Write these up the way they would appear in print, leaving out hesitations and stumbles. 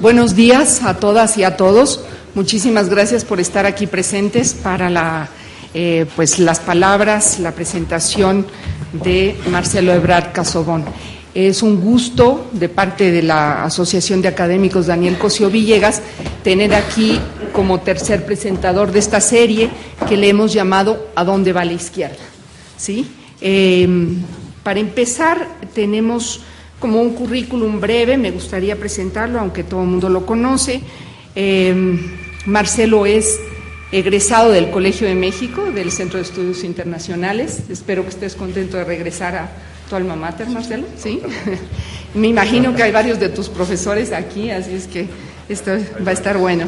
Buenos días a todas y a todos. Muchísimas gracias por estar aquí presentes para las palabras, la presentación de Marcelo Ebrard Casaubon. Es un gusto de parte de la Asociación de Académicos Daniel Cosío Villegas tener aquí como tercer presentador de esta serie que le hemos llamado ¿A dónde va la izquierda? ¿Sí? Para empezar, tenemos como un currículum breve, me gustaría presentarlo, aunque todo el mundo lo conoce. Marcelo es egresado del Colegio de México, del Centro de Estudios Internacionales. Espero que estés contento de regresar a tu alma mater, Marcelo, ¿sí? Me imagino que hay varios de tus profesores aquí, así es que esto va a estar bueno.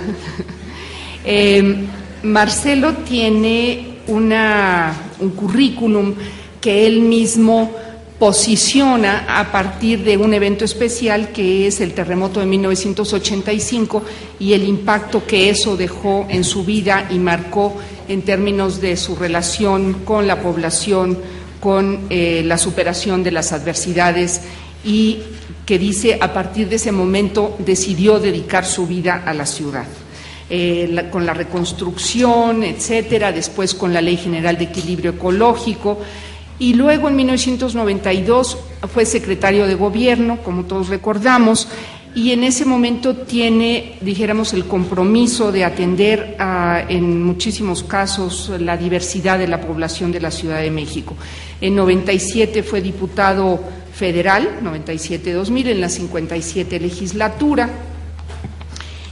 Marcelo tiene un currículum que él mismo posiciona a partir de un evento especial que es el terremoto de 1985 y el impacto que eso dejó en su vida y marcó en términos de su relación con la población, con la superación de las adversidades, y que dice a partir de ese momento decidió dedicar su vida a la ciudad. Con la reconstrucción, etcétera, después con la Ley General de Equilibrio Ecológico, y luego en 1992 fue secretario de Gobierno, como todos recordamos, y en ese momento tiene, dijéramos, el compromiso de atender en muchísimos casos la diversidad de la población de la Ciudad de México. En 97 fue diputado federal, 97-2000, en la 57 legislatura,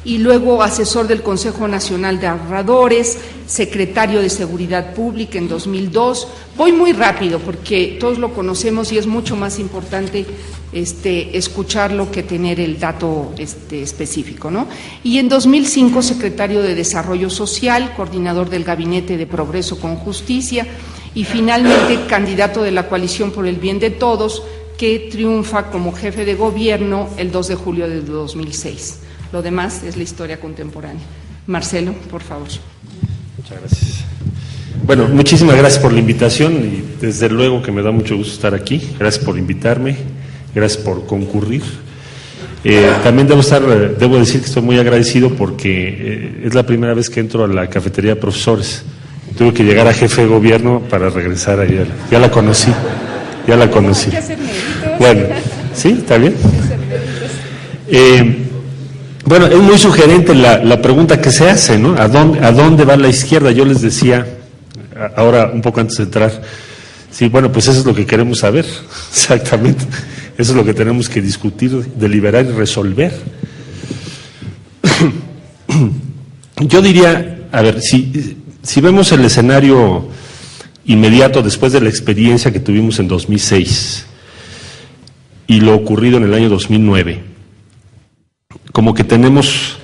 y luego asesor del Consejo Nacional de Ahorradores, secretario de Seguridad Pública en 2002. Voy muy rápido porque todos lo conocemos y es mucho más importante escucharlo que tener el dato específico, ¿no? Y en 2005 secretario de Desarrollo Social, coordinador del Gabinete de Progreso con Justicia y finalmente candidato de la Coalición por el Bien de Todos, que triunfa como jefe de gobierno el 2 de julio de 2006. Lo demás es la historia contemporánea. Marcelo, por favor. Muchas gracias. Bueno, muchísimas gracias por la invitación y desde luego que me da mucho gusto estar aquí. Gracias por invitarme, gracias por concurrir. También debo decir que estoy muy agradecido porque es la primera vez que entro a la cafetería de profesores. Tuve que llegar a jefe de gobierno para regresar allá. Ya la conocí. Hay que hacer méritos. Bueno, ¿sí? ¿Está bien? Bueno, es muy sugerente la pregunta que se hace, ¿no? ¿A dónde va la izquierda? Yo les decía, ahora un poco antes de entrar, sí, bueno, pues eso es lo que queremos saber, exactamente. Eso es lo que tenemos que discutir, deliberar y resolver. Yo diría, a ver, si vemos el escenario inmediato después de la experiencia que tuvimos en 2006 y lo ocurrido en el año 2009, como que tenemos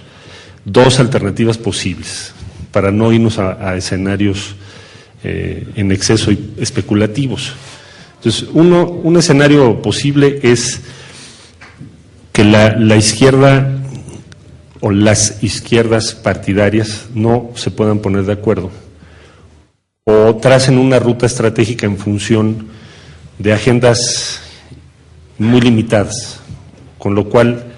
dos alternativas posibles para no irnos a escenarios en exceso y especulativos. Entonces, un escenario posible es que la izquierda o las izquierdas partidarias no se puedan poner de acuerdo o tracen una ruta estratégica en función de agendas muy limitadas, con lo cual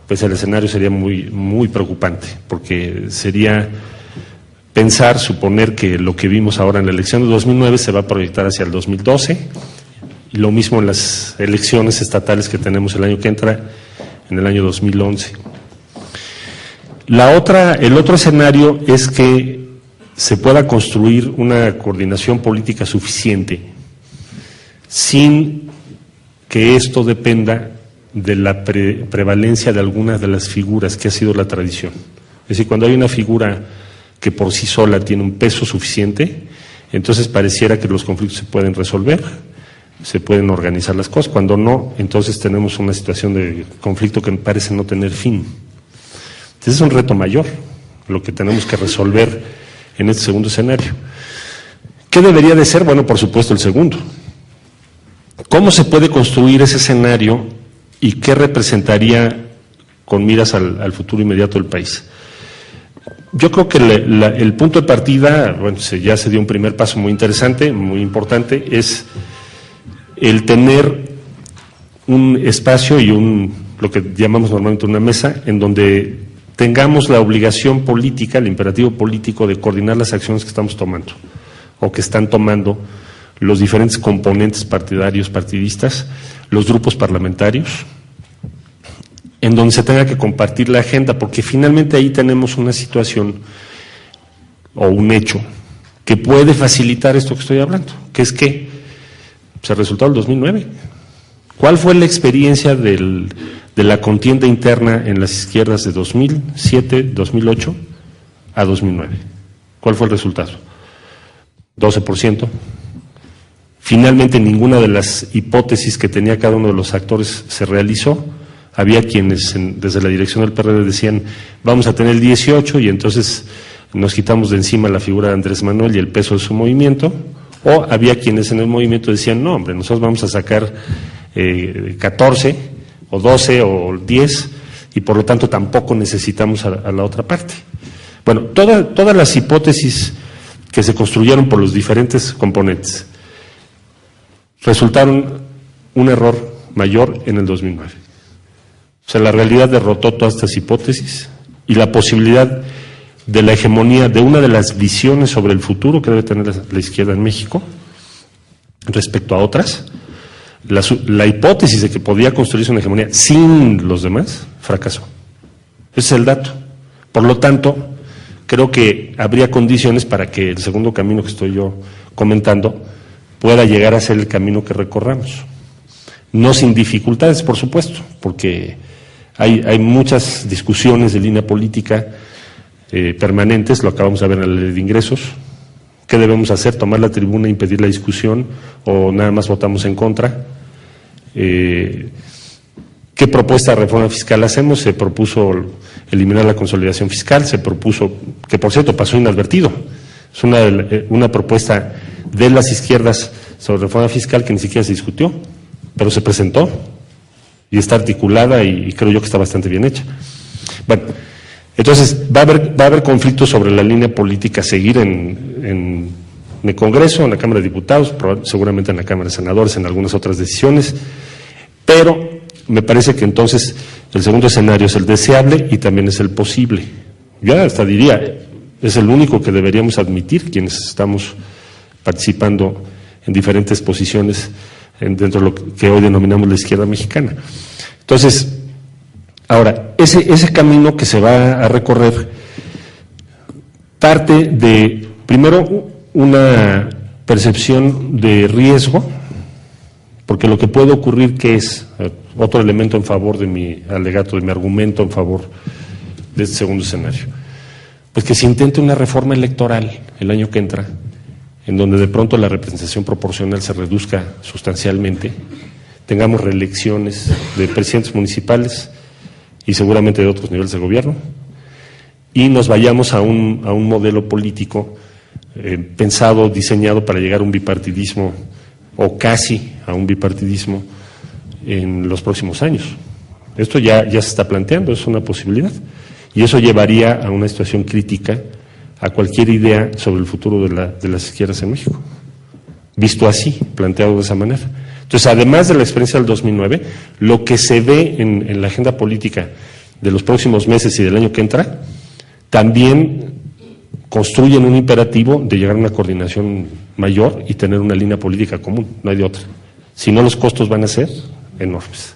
pues el escenario sería muy, muy preocupante, porque sería suponer que lo que vimos ahora en la elección de 2009 se va a proyectar hacia el 2012, y lo mismo en las elecciones estatales que tenemos el año que entra, en el año 2011. El otro escenario es que se pueda construir una coordinación política suficiente sin que esto dependa de la prevalencia de algunas de las figuras que ha sido la tradición. Es decir, cuando hay una figura que por sí sola tiene un peso suficiente, entonces pareciera que los conflictos se pueden resolver, se pueden organizar las cosas. Cuando no, entonces tenemos una situación de conflicto que parece no tener fin. Entonces es un reto mayor lo que tenemos que resolver en este segundo escenario. ¿Qué debería de ser? Bueno, por supuesto el segundo. ¿Cómo se puede construir ese escenario y qué representaría con miras al futuro inmediato del país? Yo creo que el punto de partida, bueno, ya se dio un primer paso muy interesante, muy importante, es el tener un espacio y un lo que llamamos normalmente una mesa, en donde tengamos la obligación política, el imperativo político de coordinar las acciones que estamos tomando o que están tomando los diferentes componentes partidarios, partidistas, los grupos parlamentarios, en donde se tenga que compartir la agenda, porque finalmente ahí tenemos una situación o un hecho que puede facilitar esto que estoy hablando, que es que el resultado del 2009. ¿Cuál fue la experiencia de la contienda interna en las izquierdas de 2007, 2008 a 2009? ¿Cuál fue el resultado? 12%. Finalmente ninguna de las hipótesis que tenía cada uno de los actores se realizó. Había quienes desde la dirección del PRD decían vamos a tener el 18 y entonces nos quitamos de encima la figura de Andrés Manuel y el peso de su movimiento, o había quienes en el movimiento decían no hombre, nosotros vamos a sacar 14 o 12 o 10 y por lo tanto tampoco necesitamos a la otra parte. Bueno, todas las hipótesis que se construyeron por los diferentes componentes resultaron un error mayor en el 2009. O sea, la realidad derrotó todas estas hipótesis y la posibilidad de la hegemonía de una de las visiones sobre el futuro que debe tener la izquierda en México respecto a otras, la hipótesis de que podía construirse una hegemonía sin los demás, fracasó. Ese es el dato. Por lo tanto, creo que habría condiciones para que el segundo camino que estoy yo comentando pueda llegar a ser el camino que recorramos. No sin dificultades, por supuesto, porque hay muchas discusiones de línea política permanentes, lo acabamos de ver en la ley de ingresos. ¿Qué debemos hacer? ¿Tomar la tribuna e impedir la discusión o nada más votamos en contra? ¿Qué propuesta de reforma fiscal hacemos? Se propuso eliminar la consolidación fiscal, se propuso, que por cierto pasó inadvertido, es una propuesta de las izquierdas sobre reforma fiscal que ni siquiera se discutió, pero se presentó y está articulada y creo yo que está bastante bien hecha. Bueno, entonces va a haber conflictos sobre la línea política a seguir en el Congreso, en la Cámara de Diputados, seguramente en la Cámara de Senadores, en algunas otras decisiones, pero me parece que entonces el segundo escenario es el deseable y también es el posible. Yo hasta diría, es el único que deberíamos admitir quienes estamos participando en diferentes posiciones dentro de lo que hoy denominamos la izquierda mexicana. Entonces, ahora, ese camino que se va a recorrer parte de, primero, una percepción de riesgo, porque lo que puede ocurrir, que es otro elemento en favor de mi alegato, de mi argumento en favor de este segundo escenario, pues que se intente una reforma electoral el año que entra, en donde de pronto la representación proporcional se reduzca sustancialmente, tengamos reelecciones de presidentes municipales y seguramente de otros niveles de gobierno, y nos vayamos a un modelo político pensado, diseñado para llegar a un bipartidismo, o casi a un bipartidismo en los próximos años. Esto ya se está planteando, es una posibilidad, y eso llevaría a una situación crítica a cualquier idea sobre el futuro de las izquierdas en México, visto así, planteado de esa manera. Entonces, además de la experiencia del 2009, lo que se ve en la agenda política de los próximos meses y del año que entra, también construyen un imperativo de llegar a una coordinación mayor y tener una línea política común, no hay de otra. Si no, los costos van a ser enormes.